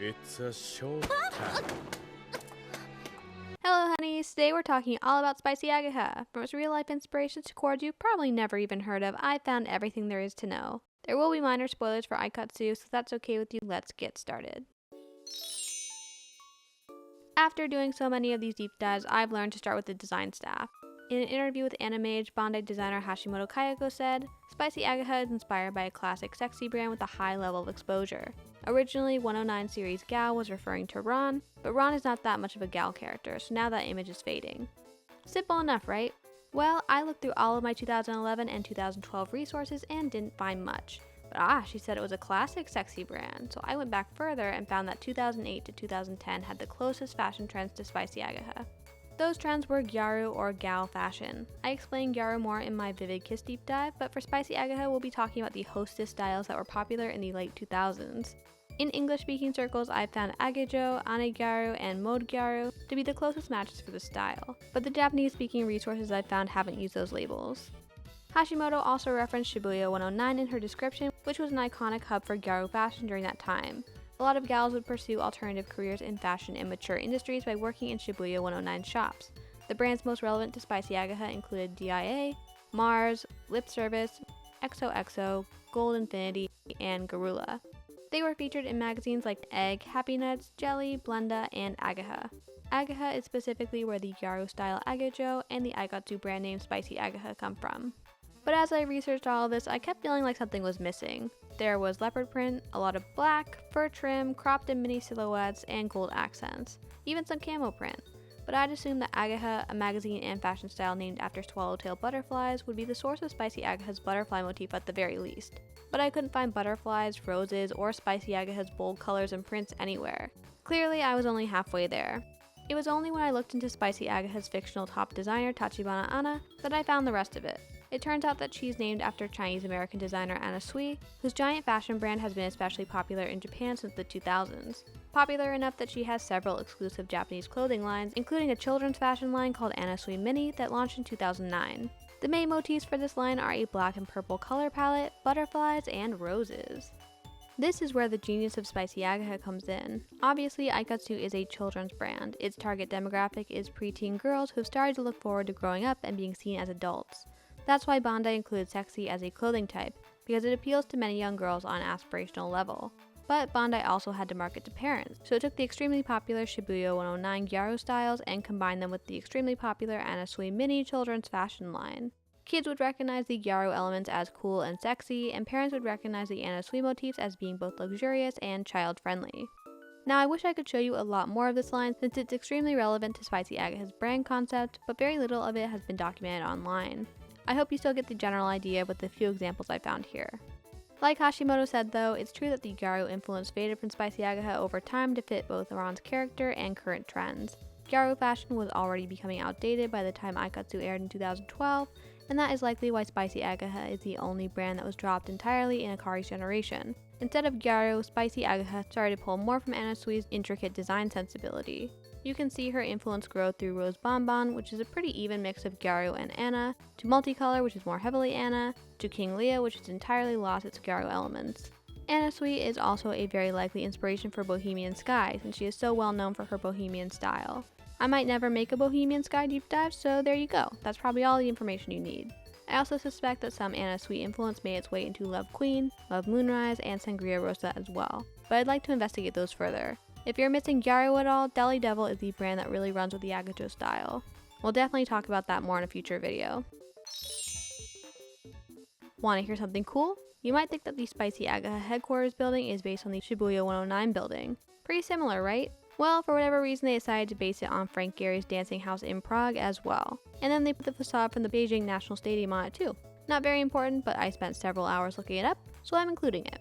It's a showtime. Hello honeys, today we're talking all about Spicy Ageha. From its real-life inspirations to coords you've probably never even heard of, I found everything there is to know. There will be minor spoilers for Aikatsu, so if that's okay with you, let's get started. After doing so many of these deep dives, I've learned to start with the design staff. In an interview with Animage, Bandai designer Hashimoto Kayako said, Spicy Ageha is inspired by a classic sexy brand with a high level of exposure. Originally, 109 series gal was referring to Ron, but Ron is not that much of a gal character, so now that image is fading. Simple enough, right? Well, I looked through all of my 2011 and 2012 resources and didn't find much. But she said it was a classic sexy brand, so I went back further and found that 2008 to 2010 had the closest fashion trends to Spicy Ageha. Those trends were gyaru or gal fashion. I explained gyaru more in my Vivid Kiss deep dive, but for Spicy Ageha we'll be talking about the hostess styles that were popular in the late 2000s. In English-speaking circles, I've found agejo, ane-gyaru, and mode-gyaru to be the closest matches for the style, but the Japanese-speaking resources I've found haven't used those labels. Hashimoto also referenced Shibuya 109 in her description, which was an iconic hub for gyaru fashion during that time. A lot of gals would pursue alternative careers in fashion and mature industries by working in Shibuya 109 shops. The brands most relevant to Spicy Ageha included DIA, Mars, Lip Service, XOXO, Gold Infinity, and Garula. They were featured in magazines like Egg, Happy Nuts, Jelly, Blenda, and Ageha. Ageha is specifically where the gyaru style agejo and the Aikatsu brand name Spicy Ageha come from. But as I researched all of this, I kept feeling like something was missing. There was leopard print, a lot of black, fur trim, cropped and mini silhouettes, and gold accents. Even some camo print. But I'd assumed that Ageha, a magazine and fashion style named after swallowtail butterflies, would be the source of Spicy Ageha's butterfly motif at the very least. But I couldn't find butterflies, roses, or Spicy Ageha's bold colors and prints anywhere. Clearly, I was only halfway there. It was only when I looked into Spicy Ageha's fictional top designer, Tachibana Anna, that I found the rest of it. It turns out that she's named after Chinese-American designer Anna Sui, whose giant fashion brand has been especially popular in Japan since the 2000s. Popular enough that she has several exclusive Japanese clothing lines, including a children's fashion line called Anna Sui Mini that launched in 2009. The main motifs for this line are a black and purple color palette, butterflies, and roses. This is where the genius of Spicy Ageha comes in. Obviously, Aikatsu is a children's brand. Its target demographic is preteen girls who have started to look forward to growing up and being seen as adults. That's why Bandai included sexy as a clothing type, because it appeals to many young girls on an aspirational level. But Bandai also had to market to parents, so it took the extremely popular Shibuya 109 gyaru styles and combined them with the extremely popular Anna Sui Mini children's fashion line. Kids would recognize the gyaru elements as cool and sexy, and parents would recognize the Anna Sui motifs as being both luxurious and child-friendly. Now I wish I could show you a lot more of this line since it's extremely relevant to Spicy Ageha's brand concept, but very little of it has been documented online. I hope you still get the general idea with the few examples I found here. Like Hashimoto said though, it's true that the gyaru influence faded from Spicy Ageha over time to fit both Ron's character and current trends. Gyaru fashion was already becoming outdated by the time Aikatsu aired in 2012, and that is likely why Spicy Ageha is the only brand that was dropped entirely in Akari's generation. Instead of gyaru, Spicy Ageha started to pull more from Anna Sui's intricate design sensibility. You can see her influence grow through Rose Bonbon, which is a pretty even mix of gyaru and Anna, to Multicolor, which is more heavily Anna, to King Leah, which has entirely lost its gyaru elements. Anna Sui is also a very likely inspiration for Bohemian Sky, since she is so well known for her bohemian style. I might never make a Bohemian Sky deep dive, so there you go. That's probably all the information you need. I also suspect that some Anna Sui influence made its way into Love Queen, Love Moonrise, and Sangria Rosa as well, but I'd like to investigate those further. If you're missing gyaru at all, Deli Devil is the brand that really runs with the agejo style. We'll definitely talk about that more in a future video. Want to hear something cool? You might think that the Spicy Ageha headquarters building is based on the Shibuya 109 building. Pretty similar, right? Well, for whatever reason they decided to base it on Frank Gehry's dancing house in Prague as well. And then they put the facade from the Beijing National Stadium on it too. Not very important, but I spent several hours looking it up, so I'm including it.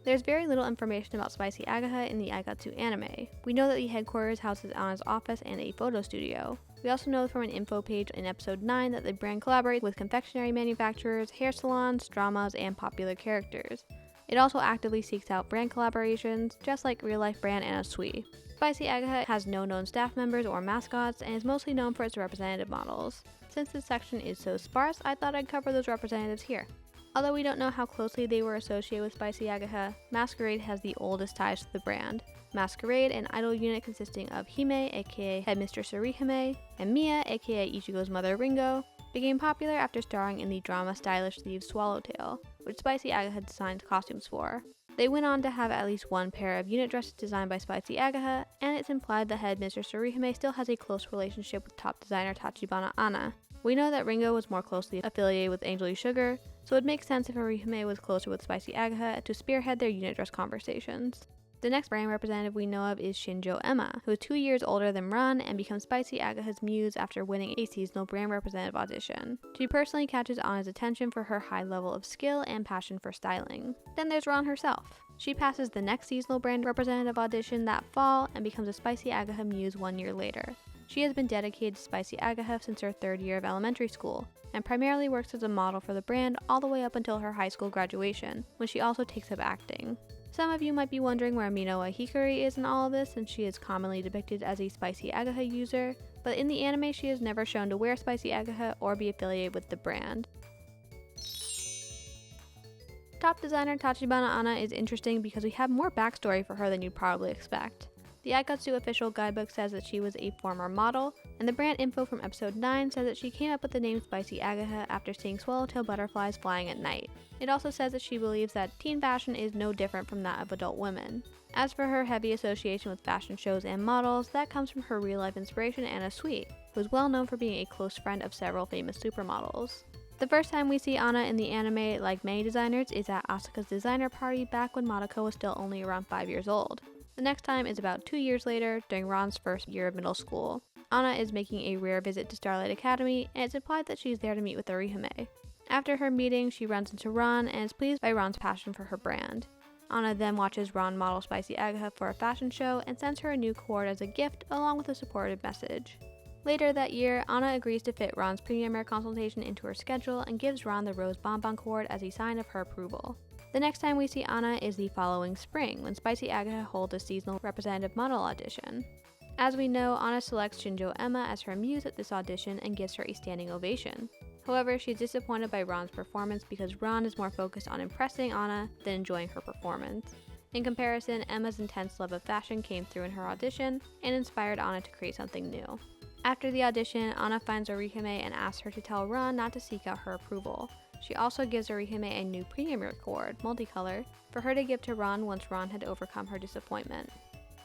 There's very little information about Spicy Ageha in the Aikatsu anime. We know that the headquarters houses Anna's office and a photo studio. We also know from an info page in episode 9 that the brand collaborates with confectionery manufacturers, hair salons, dramas, and popular characters. It also actively seeks out brand collaborations, just like real-life brand Anna Sui. Spicy Ageha has no known staff members or mascots and is mostly known for its representative models. Since this section is so sparse, I thought I'd cover those representatives here. Although we don't know how closely they were associated with Spicy Ageha, Masquerade has the oldest ties to the brand. Masquerade, an idol unit consisting of Hime, aka Headmistress Orihime, and Mia, aka Ichigo's mother Ringo, became popular after starring in the drama Stylish Thieves Swallowtail, which Spicy Ageha designed costumes for. They went on to have at least one pair of unit dresses designed by Spicy Ageha, and it's implied that Headmistress Orihime still has a close relationship with top designer Tachibana Anna. We know that Ringo was more closely affiliated with Angel Sugar, so it makes sense if Orihime was closer with Spicy Ageha to spearhead their unit dress conversations. The next brand representative we know of is Shinjo Emma, who is 2 years older than Ron and becomes Spicy Ageha's muse after winning a seasonal brand representative audition. She personally catches Anna's attention for her high level of skill and passion for styling. Then there's Ron herself. She passes the next seasonal brand representative audition that fall and becomes a Spicy Ageha muse 1 year later. She has been dedicated to Spicy Ageha since her 3rd year of elementary school, and primarily works as a model for the brand all the way up until her high school graduation, when she also takes up acting. Some of you might be wondering where Minoa Hikari is in all of this, since she is commonly depicted as a Spicy Ageha user, but in the anime she is never shown to wear Spicy Ageha or be affiliated with the brand. Top designer Tachibana Anna is interesting because we have more backstory for her than you'd probably expect. The Aikatsu official guidebook says that she was a former model, and the brand info from episode 9 says that she came up with the name Spicy Ageha after seeing swallowtail butterflies flying at night. It also says that she believes that teen fashion is no different from that of adult women. As for her heavy association with fashion shows and models, that comes from her real-life inspiration Anna Sweet, who is well known for being a close friend of several famous supermodels. The first time we see Anna in the anime, like many designers, is at Asuka's designer party back when Madoka was still only around 5 years old. The next time is about 2 years later, during Ron's first year of middle school. Anna is making a rare visit to Starlight Academy, and it's implied that she's there to meet with Orihime. After her meeting, she runs into Ron and is pleased by Ron's passion for her brand. Anna then watches Ron model Spicy Ageha for a fashion show and sends her a new cord as a gift along with a supportive message. Later that year, Anna agrees to fit Ron's premiere consultation into her schedule and gives Ron the rose bonbon cord as a sign of her approval. The next time we see Anna is the following spring, when Spicy Ageha holds a seasonal representative model audition. As we know, Anna selects Shinjo Emma as her muse at this audition and gives her a standing ovation. However, she is disappointed by Ron's performance because Ron is more focused on impressing Anna than enjoying her performance. In comparison, Emma's intense love of fashion came through in her audition and inspired Anna to create something new. After the audition, Anna finds Orihime and asks her to tell Ron not to seek out her approval. She also gives Orihime a new premium cord, multicolor, for her to give to Ron once Ron had overcome her disappointment.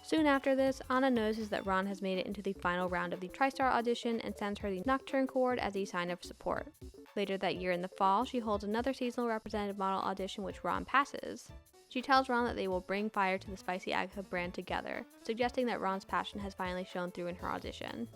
Soon after this, Anna notices that Ron has made it into the final round of the TriStar audition and sends her the Nocturne cord as a sign of support. Later that year in the fall, she holds another seasonal representative model audition which Ron passes. She tells Ron that they will bring fire to the Spicy Ageha brand together, suggesting that Ron's passion has finally shown through in her audition.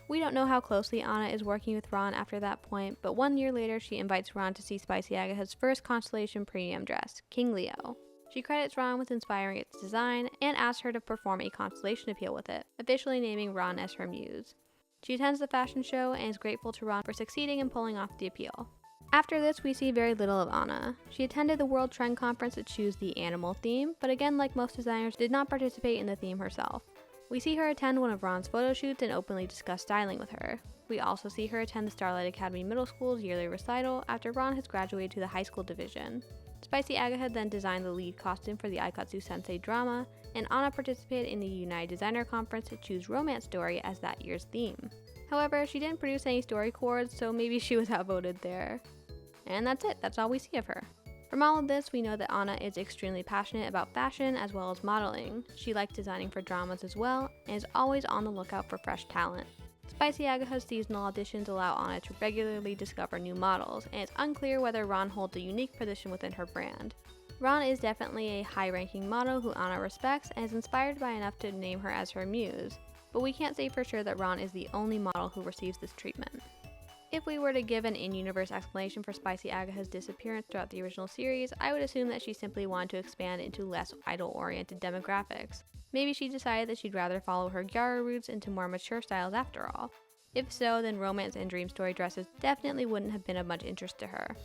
We don't know how closely Anna is working with Ron after that point, but 1 year later she invites Ron to see Spicy Ageha's first Constellation premium dress, King Leo. She credits Ron with inspiring its design and asks her to perform a constellation appeal with it, officially naming Ron as her muse. She attends the fashion show and is grateful to Ron for succeeding in pulling off the appeal. After this, we see very little of Anna. She attended the World Trend Conference to choose the animal theme, but again, like most designers, did not participate in the theme herself. We see her attend one of Ron's photo shoots and openly discuss styling with her. We also see her attend the Starlight Academy Middle School's yearly recital after Ron has graduated to the high school division. Spicy Ageha then designed the lead costume for the Aikatsu Sensei drama, and Anna participated in the United Designer Conference to choose Romance Story as that year's theme. However, she didn't produce any story cords, so maybe she was outvoted there. And that's it, that's all we see of her. From all of this, we know that Anna is extremely passionate about fashion as well as modeling. She likes designing for dramas as well, and is always on the lookout for fresh talent. Spicy Ageha's seasonal auditions allow Anna to regularly discover new models, and it's unclear whether Ron holds a unique position within her brand. Ron is definitely a high-ranking model who Anna respects and is inspired by enough to name her as her muse, but we can't say for sure that Ron is the only model who receives this treatment. If we were to give an in-universe explanation for Spicy Ageha's disappearance throughout the original series, I would assume that she simply wanted to expand into less idol-oriented demographics. Maybe she decided that she'd rather follow her Gyara roots into more mature styles after all. If so, then romance and dream story dresses definitely wouldn't have been of much interest to her.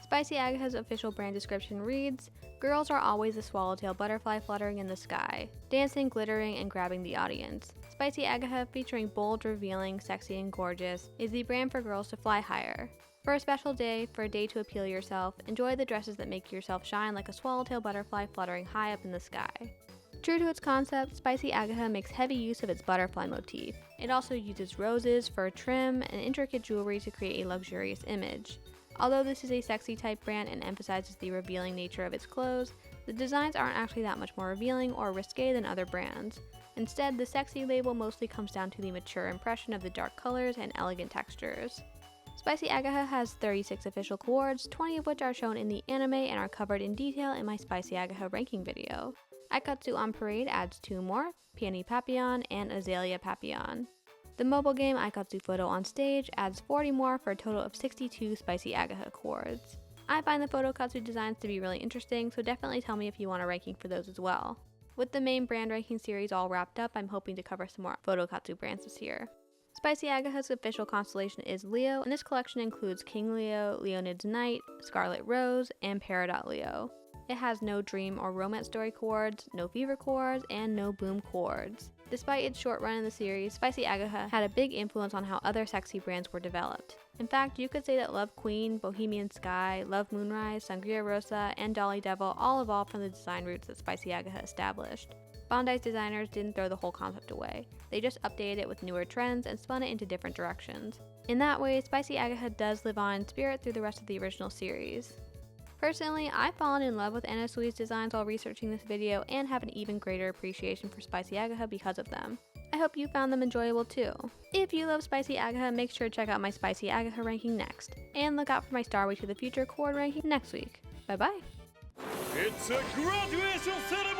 Spicy Ageha's official brand description reads, "Girls are always a swallowtail butterfly fluttering in the sky, dancing, glittering, and grabbing the audience. Spicy Ageha, featuring bold, revealing, sexy, and gorgeous, is the brand for girls to fly higher. For a special day, for a day to appeal yourself, enjoy the dresses that make yourself shine like a swallowtail butterfly fluttering high up in the sky. True to its concept, Spicy Ageha makes heavy use of its butterfly motif. It also uses roses, fur trim, and intricate jewelry to create a luxurious image. Although this is a sexy type brand and emphasizes the revealing nature of its clothes, the designs aren't actually that much more revealing or risque than other brands. Instead, the sexy label mostly comes down to the mature impression of the dark colors and elegant textures. Spicy Ageha has 36 official coords, 20 of which are shown in the anime and are covered in detail in my Spicy Ageha ranking video. Aikatsu on Parade adds 2 more, Peony Papillon and Azalea Papillon. The mobile game Aikatsu Photo on Stage adds 40 more for a total of 62 Spicy Ageha coords. I find the Photokatsu designs to be really interesting, so definitely tell me if you want a ranking for those as well. With the main brand ranking series all wrapped up, I'm hoping to cover some more Photokatsu brands this year. Spicy Ageha's official constellation is Leo, and this collection includes King Leo, Leonid's Knight, Scarlet Rose, and Peridot Leo. It has no dream or romance story coords, no fever coords, and no boom coords. Despite its short run in the series, Spicy Ageha had a big influence on how other sexy brands were developed. In fact, you could say that Love Queen, Bohemian Sky, Love Moonrise, Sangria Rosa, and Dolly Devil all evolved from the design roots that Spicy Ageha established. Bandai's designers didn't throw the whole concept away. They just updated it with newer trends and spun it into different directions. In that way, Spicy Ageha does live on in spirit through the rest of the original series. Personally, I've fallen in love with Anna Sui's designs while researching this video and have an even greater appreciation for Spicy Ageha because of them. I hope you found them enjoyable too. If you love Spicy Ageha, make sure to check out my Spicy Ageha ranking next. And look out for my Star Way to the Future chord ranking next week. Bye bye! It's a graduation ceremony!